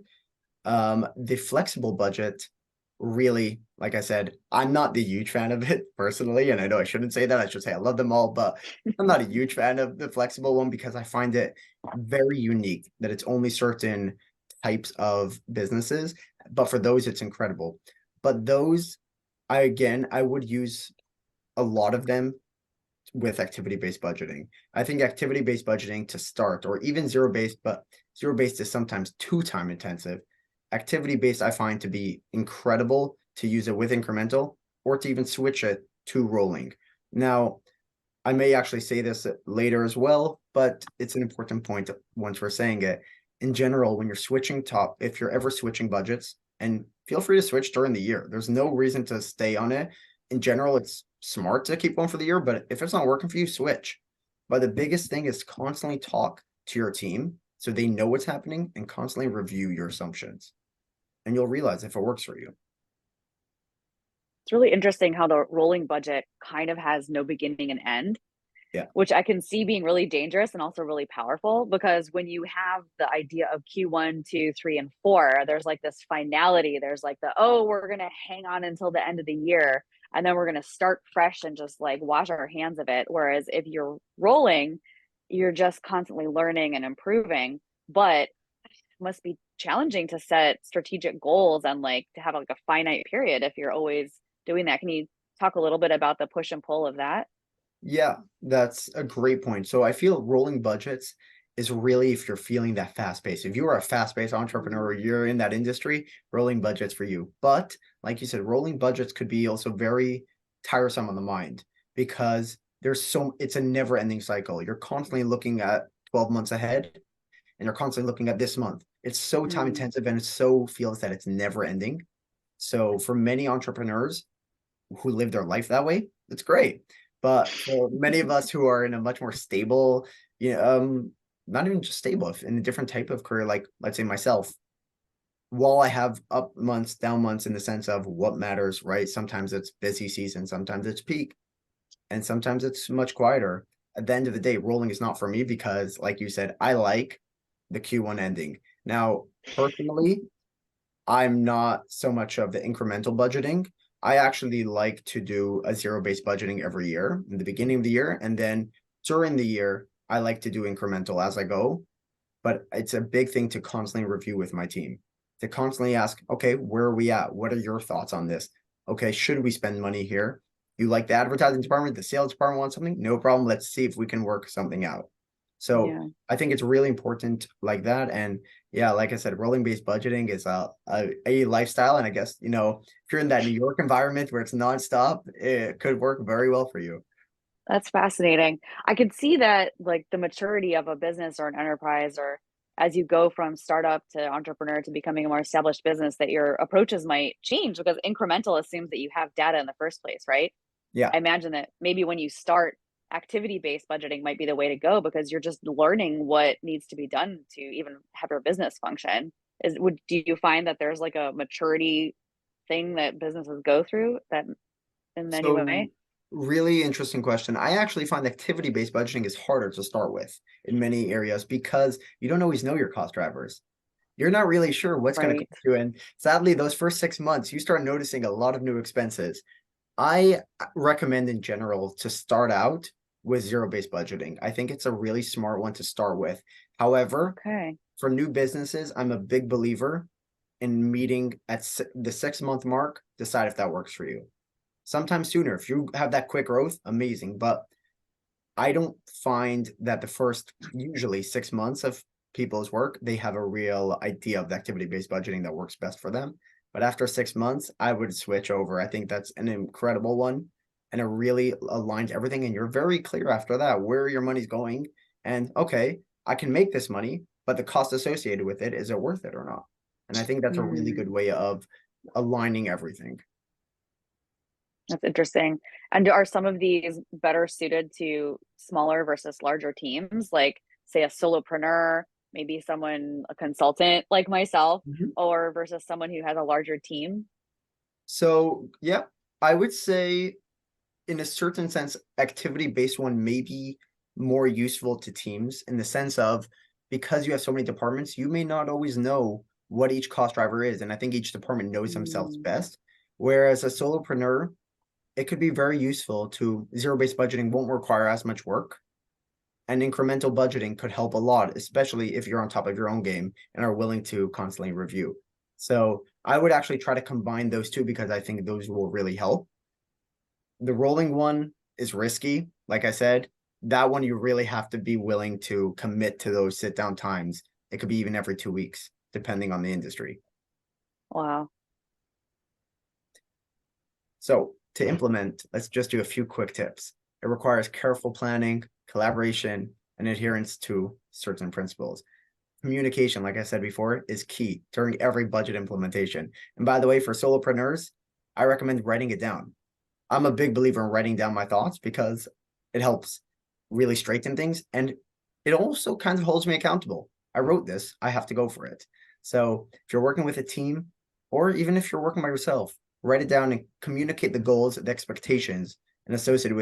The flexible budget really, like I said, I'm not the huge fan of it personally, and I know I shouldn't say that. I should say I love them all, but I'm not a huge fan of the flexible one because I find it very unique that it's only certain types of businesses, but for those it's incredible. But those, I would use a lot of them with activity-based budgeting. I think activity-based budgeting to start, or even zero-based, but zero-based is sometimes too time intensive. Activity-based I find to be incredible to use it with incremental or to even switch it to rolling. Now, I may actually say this later as well, but it's an important point once we're saying it. In general, when you're switching if you're ever switching budgets, and feel free to switch during the year. There's no reason to stay on it. In general, it's smart to keep one for the year, but if it's not working for you, switch. But the biggest thing is constantly talk to your team so they know what's happening and constantly review your assumptions. And you'll realize if it works for you. It's really interesting how the rolling budget kind of has no beginning and end. Yeah. Which I can see being really dangerous and also really powerful, because when you have the idea of Q1, 2, 3, and 4, there's like this finality. There's like oh, we're going to hang on until the end of the year and then we're going to start fresh and just like wash our hands of it. Whereas if you're rolling, you're just constantly learning and improving, but it must be challenging to set strategic goals and like to have like a finite period if you're always doing that. Can you talk a little bit about the push and pull of that? Yeah, that's a great point. So I feel rolling budgets is really if you're feeling that fast pace. If you are a fast paced entrepreneur, you're in that industry, rolling budgets for you. But like you said, rolling budgets could be also very tiresome on the mind because it's a never ending cycle. You're constantly looking at 12 months ahead and you're constantly looking at this month. It's so time Mm. intensive and it so feels that it's never ending. So for many entrepreneurs who live their life that way, it's great. But for many of us who are in a much more stable, not even just stable, if in a different type of career, like let's say myself, while I have up months, down months in the sense of what matters, right? Sometimes it's busy season, sometimes it's peak, and sometimes it's much quieter. At the end of the day, rolling is not for me because, like you said, I like the Q1 ending. Now, personally, I'm not so much of the incremental budgeting. I actually like to do a zero-based budgeting every year in the beginning of the year. And then during the year, I like to do incremental as I go. But it's a big thing to constantly review with my team, to constantly ask, okay, where are we at? What are your thoughts on this? Okay, should we spend money here? You like the advertising department, the sales department wants something? No problem. Let's see if we can work something out. So Yeah. I think it's really important like that. And yeah, like I said, rolling based budgeting is a lifestyle. And I guess, if you're in that New York environment where it's nonstop, it could work very well for you. That's fascinating. I could see that like the maturity of a business or an enterprise, or as you go from startup to entrepreneur to becoming a more established business, that your approaches might change because incremental assumes that you have data in the first place, right? Yeah. I imagine that maybe when you start, activity-based budgeting might be the way to go because you're just learning what needs to be done to even have your business function. Do you find that there's like a maturity thing that businesses go through that in any So way? really interesting question. I actually find activity-based budgeting is harder to start with in many areas because you don't always know your cost drivers. You're not really sure what's going to Right. cost you. And sadly, those first 6 months, you start noticing a lot of new expenses. I recommend in general to start out with zero-based budgeting. I think it's a really smart one to start with. However, Okay. for new businesses, I'm a big believer in meeting at the 6 month mark, decide if that works for you. Sometimes sooner. If you have that quick growth, amazing. But I don't find that the first usually 6 months of people's work, they have a real idea of the activity-based budgeting that works best for them. But after 6 months, I would switch over. I think that's an incredible one. And it really aligns everything. And you're very clear after that where your money's going. And okay, I can make this money, but the cost associated with it, is it worth it or not? And I think that's a really good Mm, way of aligning everything. that's interesting. And are some of these better suited to smaller versus larger teams, like say a solopreneur, maybe someone, a consultant like myself, Mhm. or versus someone who has a larger team? So, yeah, I would say in a certain sense, activity-based one may be more useful to teams in the sense of because you have so many departments, you may not always know what each cost driver is. And I think each department knows themselves Mm, best. Whereas a solopreneur, it could be very useful to zero-based budgeting won't require as much work. And incremental budgeting could help a lot, especially if you're on top of your own game and are willing to constantly review. So I would actually try to combine those two because I think those will really help. The rolling one is risky. Like I said, that one you really have to be willing to commit to those sit down times. It could be even every 2 weeks, depending on the industry. wow. So to implement, let's just do a few quick tips. It requires careful planning, collaboration, and adherence to certain principles. Communication, like I said before, is key during every budget implementation. And by the way, for solopreneurs, I recommend writing it down. I'm a big believer in writing down my thoughts because it helps really straighten things. And it also kind of holds me accountable. I wrote this, I have to go for it. So if you're working with a team, or even if you're working by yourself, write it down and communicate the goals, the expectations, and associated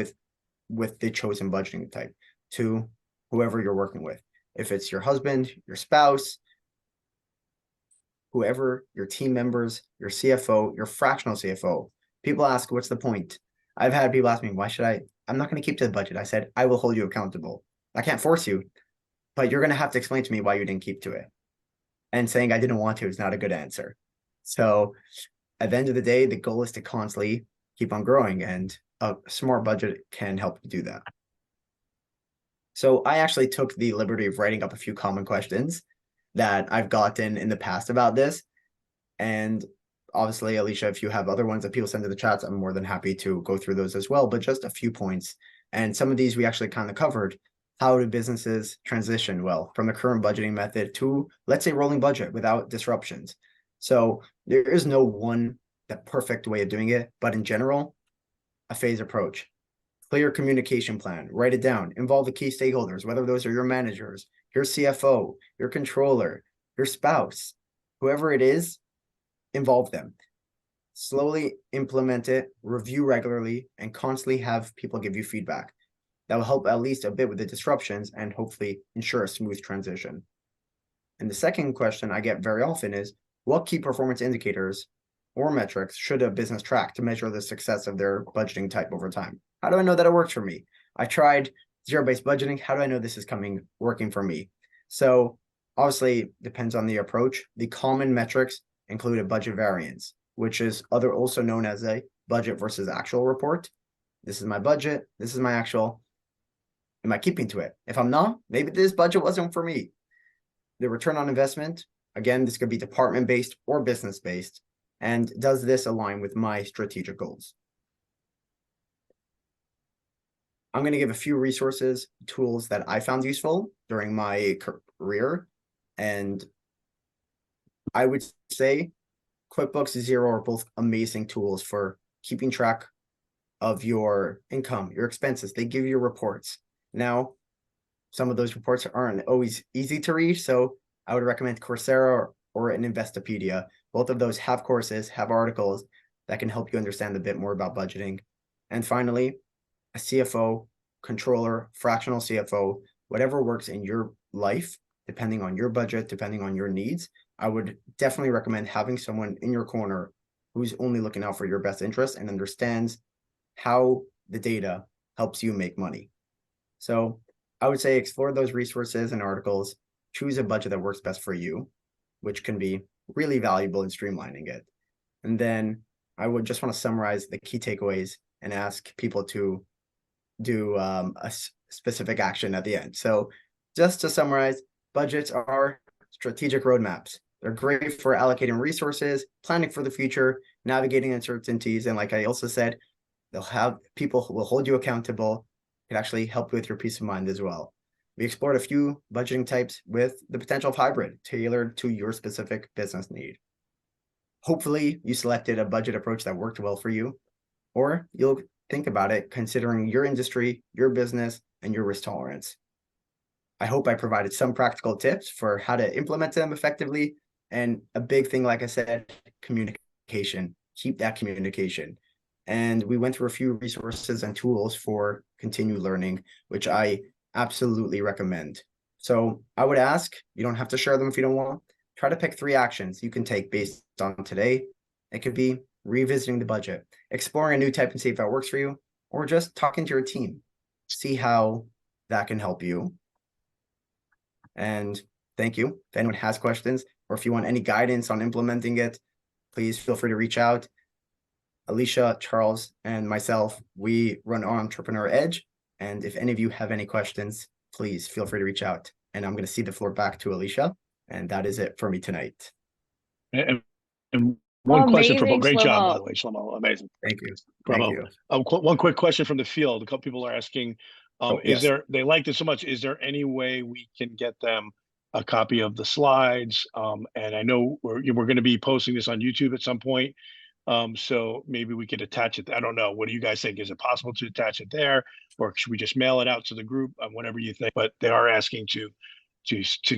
with the chosen budgeting type to whoever you're working with. If it's your husband, your spouse, whoever, your team members, your CFO, your fractional CFO. People ask, what's the point? I've had people ask me, why should I? I'm not going to keep to the budget. I said, I will hold you accountable. I can't force you, but you're going to have to explain to me why you didn't keep to it. And saying I didn't want to is not a good answer. So at the end of the day, the goal is to constantly keep on growing, and a smart budget can help you do that. So I actually took the liberty of writing up a few common questions that I've gotten in the past about this. And obviously, Alicia, if you have other ones that people send to the chats, I'm more than happy to go through those as well. But just a few points. And some of these we actually kind of covered. How do businesses transition well from the current budgeting method to, let's say, rolling budget without disruptions? So there is no one the perfect way of doing it, but in general, a phase approach. Clear communication plan, write it down, involve the key stakeholders, whether those are your managers, your CFO, your controller, your spouse, whoever it is, involve them. Slowly implement it, review regularly, and constantly have people give you feedback. That will help at least a bit with the disruptions and hopefully ensure a smooth transition. And the second question I get very often is, what key performance indicators or metrics should a business track to measure the success of their budgeting type over time? How do I know that it works for me? I tried zero-based budgeting. How do I know this is working for me? So obviously depends on the approach. The common metrics include a budget variance, which is also known as a budget versus actual report. This is my budget. This is my actual. Am I keeping to it? If I'm not, maybe this budget wasn't for me. The return on investment, again, this could be department-based or business-based. And does this align with my strategic goals? I'm going to give a few resources, tools that I found useful during my career. And I would say QuickBooks Zero are both amazing tools for keeping track of your income, your expenses. They give you reports. Now, some of those reports aren't always easy to read, so I would recommend Coursera or an Investopedia. Both of those have courses, have articles that can help you understand a bit more about budgeting. And finally, a CFO, controller, fractional CFO, whatever works in your life, depending on your budget, depending on your needs, I would definitely recommend having someone in your corner who's only looking out for your best interest and understands how the data helps you make money. So I would say explore those resources and articles, choose a budget that works best for you, which can be really valuable in streamlining it. And then I would just want to summarize the key takeaways and ask people to do a specific action at the end. So just to summarize, budgets are strategic roadmaps. They're great for allocating resources, planning for the future, navigating uncertainties. And like I also said, they'll have people who will hold you accountable. It actually help with your peace of mind as well. We explored a few budgeting types with the potential of hybrid tailored to your specific business need. Hopefully you selected a budget approach that worked well for you, or you'll think about it considering your industry, your business, and your risk tolerance. I hope I provided some practical tips for how to implement them effectively. And a big thing, like I said, communication. keep that communication. And we went through a few resources and tools for continued learning, which I absolutely recommend. So I would ask, you don't have to share them if you don't want. Try to pick 3 actions you can take based on today. It could be revisiting the budget, exploring a new type and see if that works for you, or just talking to your team. See how that can help you. And thank you. If anyone has questions or if you want any guidance on implementing it, please feel free to reach out. Alicia, Charles, and myself, we run Entrepreneur Edge. And if any of you have any questions, please feel free to reach out. And I'm going to cede the floor back to Alicia. And that is it for me tonight. And one question for both. Amazing, Great job, by Shlomo. the way, Shlomo. Amazing. Thank you. Bravo. Thank you. One quick question from the field. A couple people are asking, Yes. they liked it so much. Is there any way we can get them a copy of the slides? And I know we're going to be posting this on YouTube at some point. So maybe we could attach it. I don't know. What do you guys think? Is it possible to attach it there, or should we just mail it out to the group? Whatever you think. But they are asking to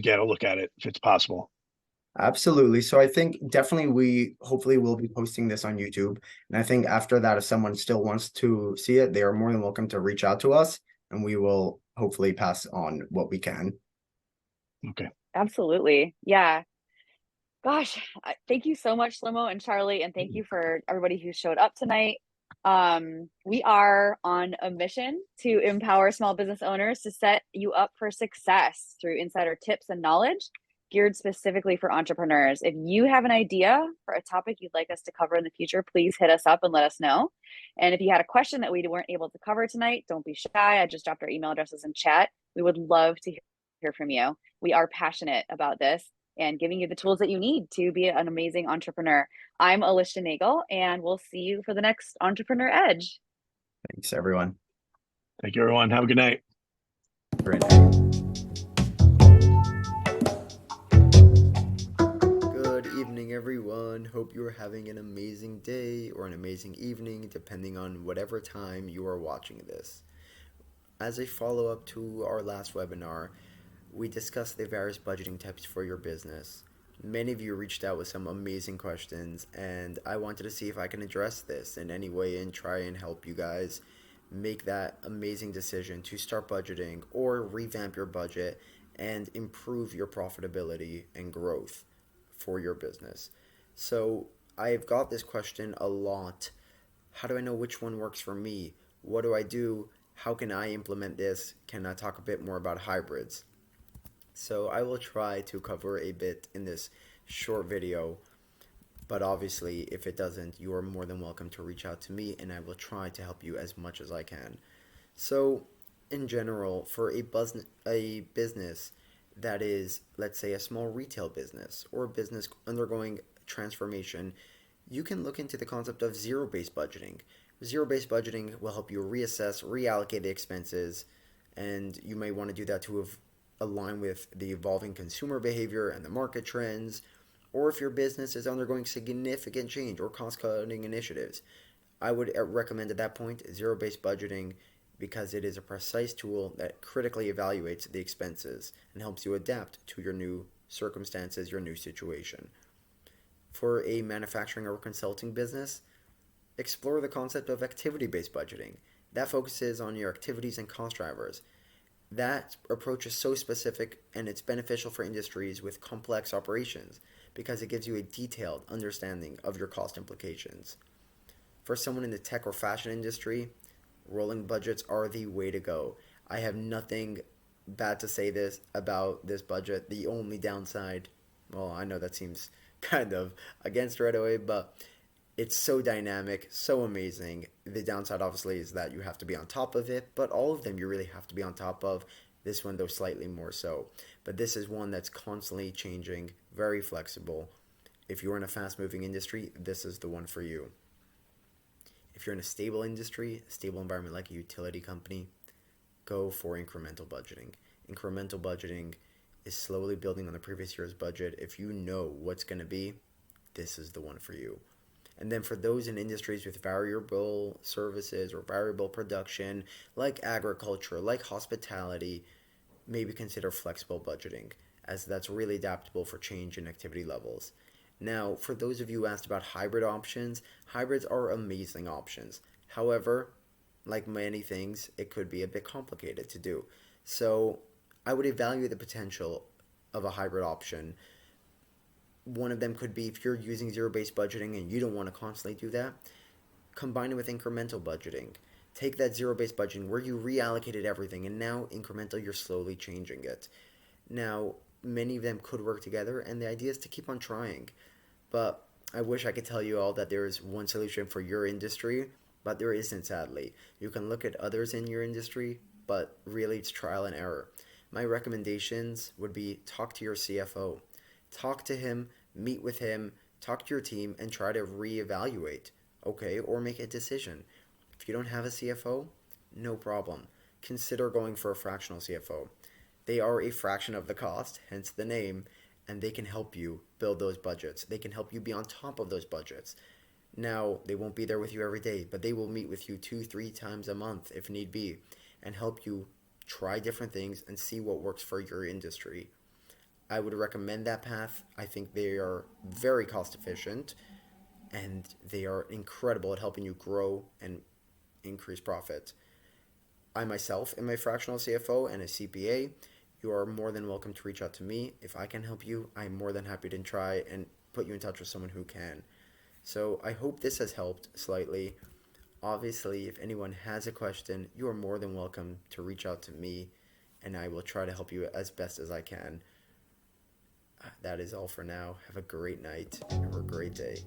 get a look at it if it's possible. Absolutely. So I think definitely we hopefully will be posting this on YouTube. And I think after that, if someone still wants to see it, they are more than welcome to reach out to us and we will hopefully pass on what we can. Okay. Absolutely. Yeah. Gosh, thank you so much, Shlomo and Charlie, and thank you for everybody who showed up tonight. We are on a mission to empower small business owners to set you up for success through insider tips and knowledge geared specifically for entrepreneurs. If you have an idea for a topic you'd like us to cover in the future, please hit us up and let us know. And if you had a question that we weren't able to cover tonight, don't be shy. I just dropped our email addresses in chat. We would love to hear from you. We are passionate about this and giving you the tools that you need to be an amazing entrepreneur. I'm Alicia Nagel, and we'll see you for the next Entrepreneur Edge. Thanks, everyone. Thank you, everyone. Have a good night. Great night. Good evening, everyone. Hope you are having an amazing day or an amazing evening, depending on whatever time you are watching this. As a follow-up to our last webinar, we discussed the various budgeting tips for your business. Many of you reached out with some amazing questions, and I wanted to see if I can address this in any way and try and help you guys make that amazing decision to start budgeting or revamp your budget and improve your profitability and growth for your business. So I've got this question a lot. How do I know which one works for me? What do I do? How can I implement this? Can I talk a bit more about hybrids? So I will try to cover a bit in this short video, but obviously if it doesn't, you are more than welcome to reach out to me and I will try to help you as much as I can. So in general, for a business that is, let's say, a small retail business or a business undergoing transformation, you can look into the concept of zero-based budgeting. Zero-based budgeting will help you reassess, reallocate the expenses, and you may want to do that to align with the evolving consumer behavior and the market trends, or if your business is undergoing significant change or cost-cutting initiatives. I would recommend at that point zero-based budgeting because it is a precise tool that critically evaluates the expenses and helps you adapt to your new circumstances, your new situation. For a manufacturing or consulting business, explore the concept of activity-based budgeting. That focuses on your activities and cost drivers. That approach is so specific and it's beneficial for industries with complex operations because it gives you a detailed understanding of your cost implications. For someone in the tech or fashion industry, rolling budgets are the way to go. I have nothing bad to say about this budget. The only downside, well, I know that seems kind of against right away, but it's so dynamic, so amazing. The downside obviously is that you have to be on top of it, but all of them you really have to be on top of. This one though slightly more so. But this is one that's constantly changing, very flexible. If you're in a fast-moving industry, this is the one for you. If you're in a stable industry, a stable environment like a utility company, go for incremental budgeting. Incremental budgeting is slowly building on the previous year's budget. If you know what's going to be, this is the one for you. And then for those in industries with variable services or variable production, like agriculture, like hospitality, maybe consider flexible budgeting, as that's really adaptable for change in activity levels. Now, for those of you who asked about hybrid options, hybrids are amazing options. However, like many things, it could be a bit complicated to do. So, I would evaluate the potential of a hybrid option. One of them could be if you're using zero based budgeting and you don't want to constantly do that, combine it with incremental budgeting. Take that zero based budgeting where you reallocated everything and now incremental, you're slowly changing it. Now, many of them could work together, and the idea is to keep on trying. But I wish I could tell you all that there is one solution for your industry, but there isn't, sadly. You can look at others in your industry, but really it's trial and error. My recommendations would be talk to your CFO. Talk to him, meet with him, talk to your team, and try to reevaluate, okay, or make a decision. If you don't have a CFO, no problem. Consider going for a fractional CFO. They are a fraction of the cost, hence the name, and they can help you build those budgets. They can help you be on top of those budgets. Now, they won't be there with you every day, but they will meet with you 2, 3 times a month if need be and help you try different things and see what works for your industry. I would recommend that path. I think they are very cost efficient and they are incredible at helping you grow and increase profit. I myself am a fractional CFO and a CPA. You are more than welcome to reach out to me. If I can help you, I'm more than happy to try and put you in touch with someone who can. So I hope this has helped slightly. Obviously, if anyone has a question, you are more than welcome to reach out to me, and I will try to help you as best as I can. That is all for now. Have a great night or a great day.